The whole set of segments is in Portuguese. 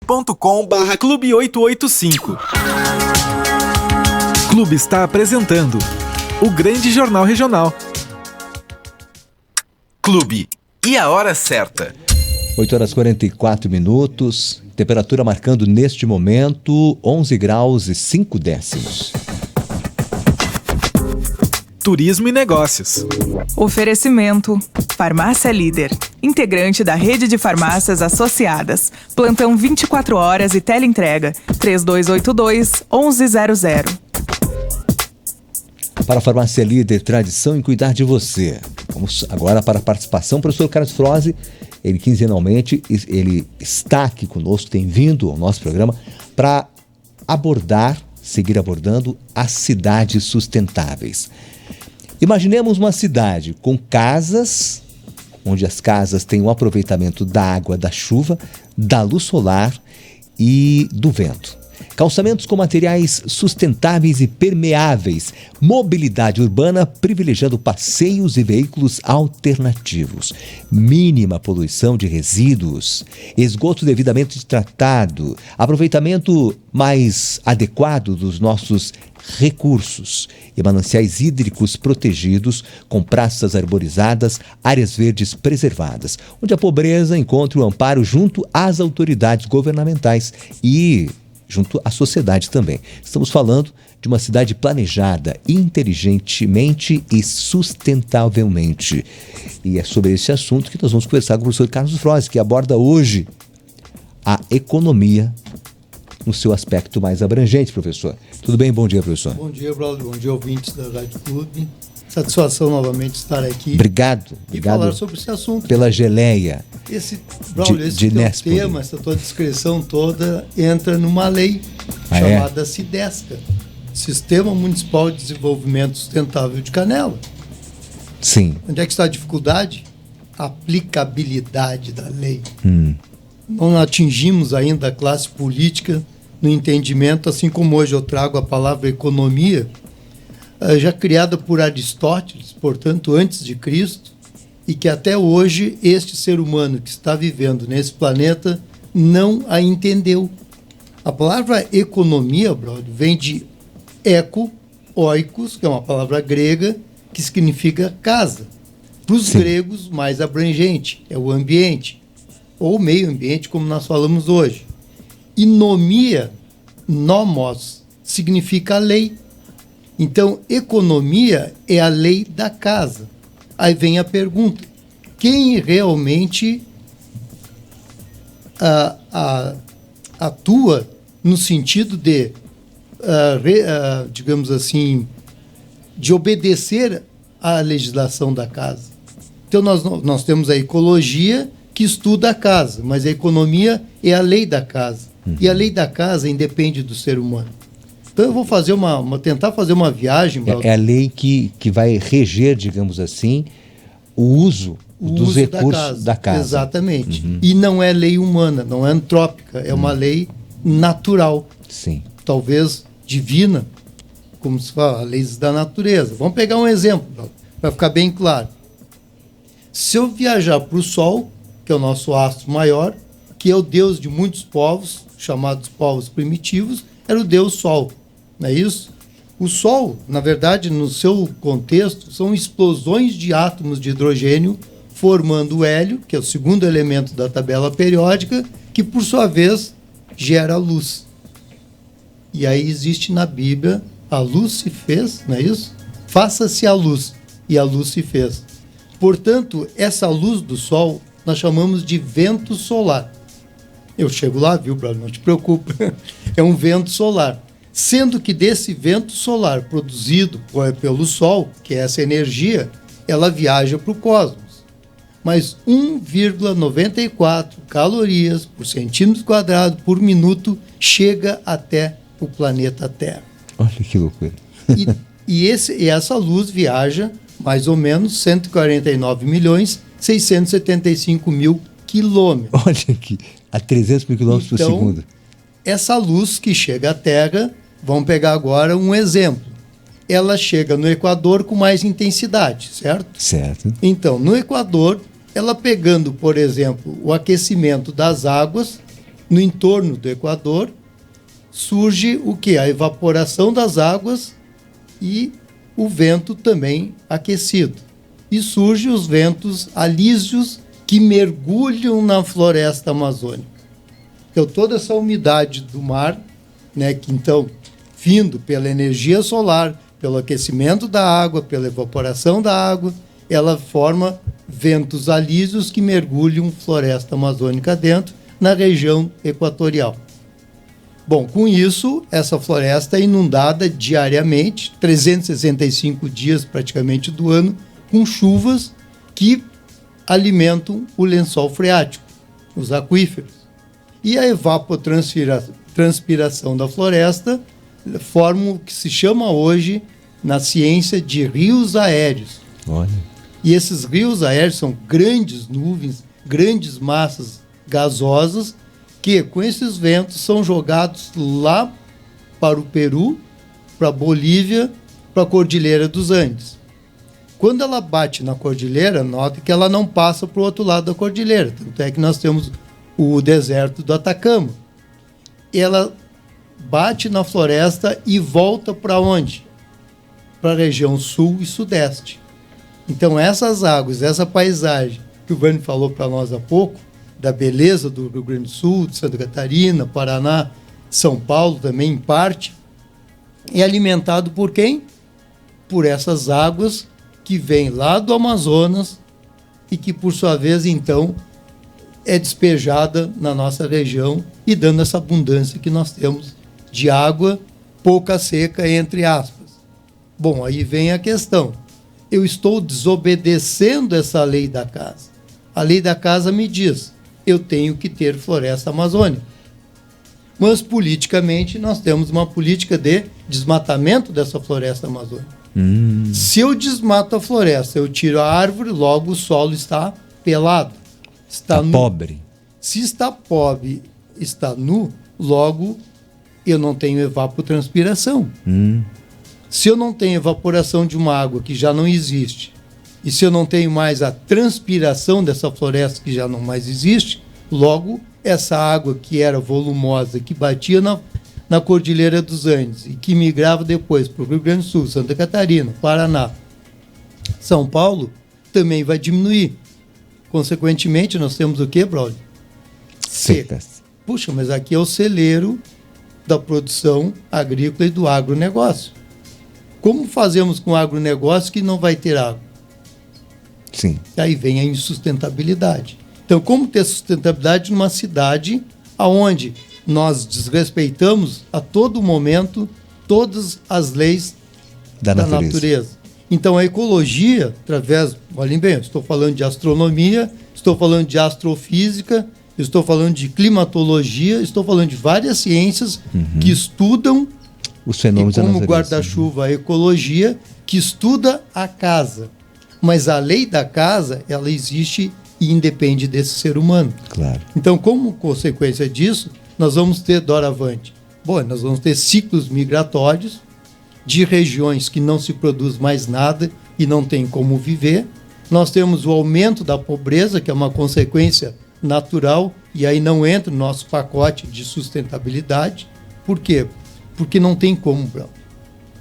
youtube.com/clube 885. Clube está apresentando o Grande Jornal Regional. Clube, e a hora certa? 8h44, temperatura marcando neste momento 11 graus e 5 décimos. Turismo e negócios. Oferecimento: Farmácia Líder, integrante da rede de farmácias associadas. Plantão 24 horas e teleentrega 3282-1100. Para a Farmácia Líder, tradição em cuidar de você. Vamos agora para a participação. Professor Carlos Froze, ele quinzenalmente ele está aqui conosco, tem vindo ao nosso programa para seguir abordando as cidades sustentáveis. Imaginemos uma cidade com casas, onde as casas têm o aproveitamento da água, da chuva, da luz solar e do vento. Calçamentos com materiais sustentáveis e permeáveis. Mobilidade urbana privilegiando passeios e veículos alternativos. Mínima poluição de resíduos. Esgoto devidamente tratado. Aproveitamento mais adequado dos nossos recursos e mananciais hídricos protegidos, com praças arborizadas, áreas verdes preservadas, onde a pobreza encontra o amparo junto às autoridades governamentais e junto à sociedade também. Estamos falando de uma cidade planejada inteligentemente e sustentavelmente. E é sobre esse assunto que nós vamos conversar com o professor Carlos Froze, que aborda hoje a economia no seu aspecto mais abrangente, professor. Tudo bem? Bom dia, professor. Bom dia, Braulio. Bom dia, ouvintes da Rádio Clube. Satisfação novamente estar aqui. Obrigado. E falar sobre esse assunto. Pela geleia. Braulio, esse teu tema, essa tua descrição toda, entra numa lei chamada SIDESCA, Sistema Municipal de Desenvolvimento Sustentável de Canela. Sim. Onde é que está a dificuldade? A aplicabilidade da lei. Não atingimos ainda a classe política no entendimento, assim como hoje eu trago a palavra economia, já criada por Aristóteles, portanto, antes de Cristo, e que até hoje este ser humano que está vivendo nesse planeta não a entendeu. A palavra economia, brother, vem de oikos, que é uma palavra grega, que significa casa. Para os gregos, mais abrangente, é o ambiente, ou meio ambiente, como nós falamos hoje. E nomia, nomos, significa lei. Então, economia é a lei da casa. Aí vem a pergunta: quem realmente atua no sentido de, digamos assim, de obedecer à legislação da casa? Então, nós temos a ecologia, que estuda a casa, mas a economia é a lei da casa. E a lei da casa independe do ser humano. Então eu vou fazer tentar fazer uma viagem. É a lei que vai reger, digamos assim, o uso dos recursos da casa. Exatamente. E não é lei humana, não é antrópica, é uma lei natural. Sim. Talvez divina, como se fala, leis da natureza. Vamos pegar um exemplo, para ficar bem claro. Se eu viajar para o Sol, que é o nosso astro maior, que é o Deus de muitos povos, chamados povos primitivos, era o Deus Sol, não é isso? O Sol, na verdade, no seu contexto, são explosões de átomos de hidrogênio formando o hélio, que é o segundo elemento da tabela periódica, que, por sua vez, gera luz. E aí existe na Bíblia, a luz se fez, não é isso? Faça-se a luz, e a luz se fez. Portanto, essa luz do Sol nós chamamos de vento solar. Eu chego lá, viu, Bruno? Não te preocupa. É um vento solar. Sendo que desse vento solar produzido pelo Sol, que é essa energia, ela viaja para o cosmos. Mas 1,94 calorias por centímetro quadrado por minuto chega até o planeta Terra. Olha que loucura. E essa luz viaja mais ou menos 149.675.000 quilômetros. Olha aqui, a 300 mil quilômetros por segundo. Essa luz que chega à Terra, vamos pegar agora um exemplo. Ela chega no Equador com mais intensidade, certo? Certo. Então, no Equador, ela pegando, por exemplo, o aquecimento das águas, no entorno do Equador, surge o quê? A evaporação das águas e o vento também aquecido. E surgem os ventos alísios que mergulham na floresta amazônica. Então, toda essa umidade do mar, né, que então, vindo pela energia solar, pelo aquecimento da água, pela evaporação da água, ela forma ventos alísios que mergulham floresta amazônica dentro, na região equatorial. Bom, com isso, essa floresta é inundada diariamente, 365 dias praticamente do ano, com chuvas que alimentam o lençol freático, os aquíferos. E a evapotranspiração da floresta forma o que se chama hoje, na ciência, de rios aéreos. Olha. E esses rios aéreos são grandes nuvens, grandes massas gasosas, que com esses ventos são jogados lá para o Peru, para a Bolívia, para a Cordilheira dos Andes. Quando ela bate na cordilheira, nota que ela não passa para o outro lado da cordilheira. Tanto é que nós temos o deserto do Atacama. Ela bate na floresta e volta para onde? Para a região sul e sudeste. Então essas águas, essa paisagem que o Vani falou para nós há pouco, da beleza do Rio Grande do Sul, de Santa Catarina, Paraná, São Paulo também em parte, é alimentado por quem? Por essas águas que vêm lá do Amazonas e que, por sua vez, então, é despejada na nossa região e dando essa abundância que nós temos de água pouca seca, entre aspas. Bom, aí vem a questão. Eu estou desobedecendo essa lei da casa. A lei da casa me diz, eu tenho que ter floresta amazônica. Mas, politicamente, nós temos uma política de desmatamento dessa floresta amazônica. Se eu desmato a floresta, eu tiro a árvore, logo o solo está pelado. Está nu. Pobre. Se está pobre, está nu, logo eu não tenho evapotranspiração. Se eu não tenho evaporação de uma água que já não existe, e se eu não tenho mais a transpiração dessa floresta que já não mais existe, logo essa água que era volumosa, que batia na Cordilheira dos Andes e que migrava depois para o Rio Grande do Sul, Santa Catarina, Paraná, São Paulo, também vai diminuir. Consequentemente, nós temos o quê, Braulio? Secas. Puxa, mas aqui é o celeiro da produção agrícola e do agronegócio. Como fazemos com o agronegócio que não vai ter água? Sim. Aí vem a insustentabilidade. Então, como ter sustentabilidade numa cidade onde nós desrespeitamos a todo momento todas as leis da natureza? Então, a ecologia, através, olhem bem, eu estou falando de astronomia, estou falando de astrofísica, estou falando de climatologia, estou falando de várias ciências que estudam os fenômenos da como natureza. guarda-chuva, a ecologia, que estuda a casa. Mas a lei da casa, ela existe e independe desse ser humano. Claro. Então, como consequência disso, nós vamos ter, doravante, nós vamos ter ciclos migratórios de regiões que não se produz mais nada e não tem como viver. Nós temos o aumento da pobreza, que é uma consequência natural, e aí não entra no nosso pacote de sustentabilidade. Por quê? Porque não tem como,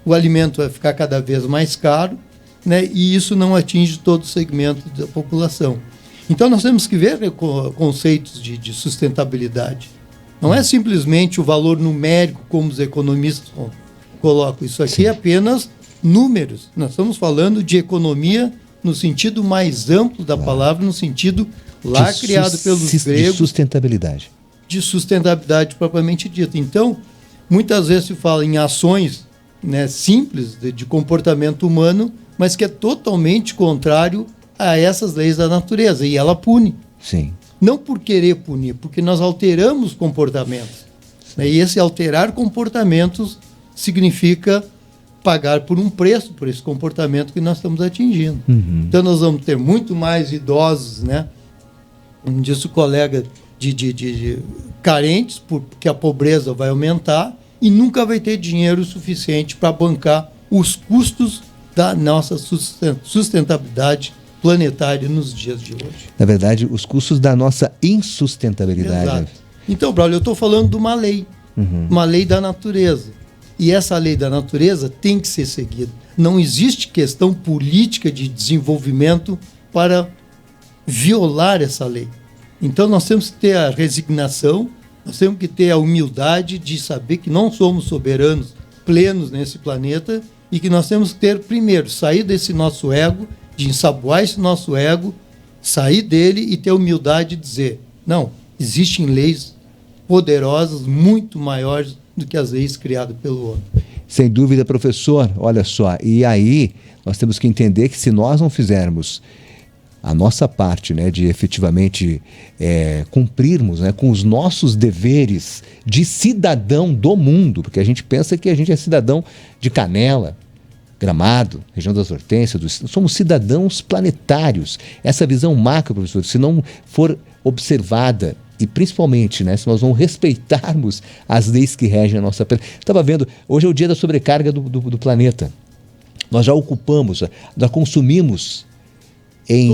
o alimento vai ficar cada vez mais caro, né? E isso não atinge todo o segmento da população. Então nós temos que ver conceitos de sustentabilidade. Não é simplesmente o valor numérico, como os economistas colocam. Isso aqui é apenas números. Nós estamos falando de economia no sentido mais amplo da palavra, no sentido lá criado pelos gregos. De sustentabilidade. De sustentabilidade propriamente dita. Então, muitas vezes se fala em ações, né, simples de comportamento humano, mas que é totalmente contrário a essas leis da natureza. E ela pune. Sim. Não por querer punir, porque nós alteramos comportamentos. Né, e esse alterar comportamentos significa pagar por um preço por esse comportamento que nós estamos atingindo. Então nós vamos ter muito mais idosos, né? Como disse o colega, de carentes, porque a pobreza vai aumentar e nunca vai ter dinheiro suficiente para bancar os custos da nossa sustentabilidade planetária nos dias de hoje. Na verdade, os custos da nossa insustentabilidade. Exato. Então, Braulio, eu estou falando de uma lei. Uma lei da natureza. E essa lei da natureza tem que ser seguida. Não existe questão política de desenvolvimento para violar essa lei. Então nós temos que ter a resignação, nós temos que ter a humildade de saber que não somos soberanos plenos nesse planeta e que nós temos que ter, primeiro, sair desse nosso ego, de ensaboar esse nosso ego, sair dele e ter a humildade de dizer, não, existem leis poderosas, muito maiores do que as leis criadas pelo homem. Sem dúvida, professor, olha só, e aí nós temos que entender que se nós não fizermos a nossa parte, né, de efetivamente cumprirmos, né, com os nossos deveres de cidadão do mundo, porque a gente pensa que a gente é cidadão de Canela, Gramado, região das Hortênsias, somos cidadãos planetários. Essa visão macro, professor, se não for observada e principalmente, né, se nós não respeitarmos as leis que regem a nossa planeta. Estava vendo, hoje é o dia da sobrecarga do planeta. Nós já ocupamos, já consumimos em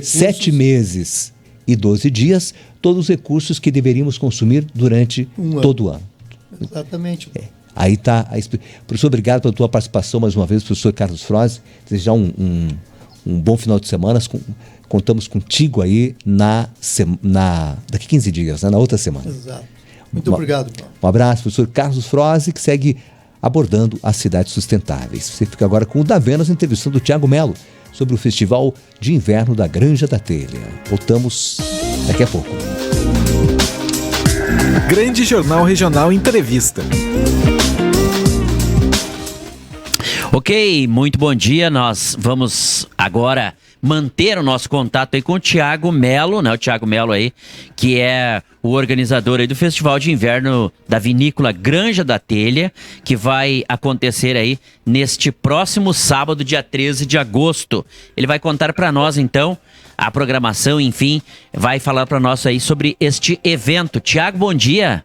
7 meses e 12 dias todos os recursos que deveríamos consumir durante todo o ano. Exatamente. Aí está. Professor, obrigado pela tua participação mais uma vez, professor Carlos Froze. Desejar um bom final de semana. Contamos contigo aí daqui 15 dias, né? Na outra semana. Exato. Muito obrigado, Paulo. Um abraço, professor Carlos Froze, que segue abordando as cidades sustentáveis. Você fica agora com o Davenas entrevistando o Thiago Melo sobre o Festival de Inverno da Granja da Telha. Voltamos daqui a pouco. Grande Jornal Regional Entrevista. Ok, muito bom dia. Nós vamos agora manter o nosso contato aí com o Thiago Melo, né? O Thiago Melo aí, que é o organizador aí do Festival de Inverno da Vinícola Granja da Telha, que vai acontecer aí neste próximo sábado, dia 13 de agosto. Ele vai contar para nós, então, a programação, enfim, vai falar para nós aí sobre este evento. Thiago, bom dia.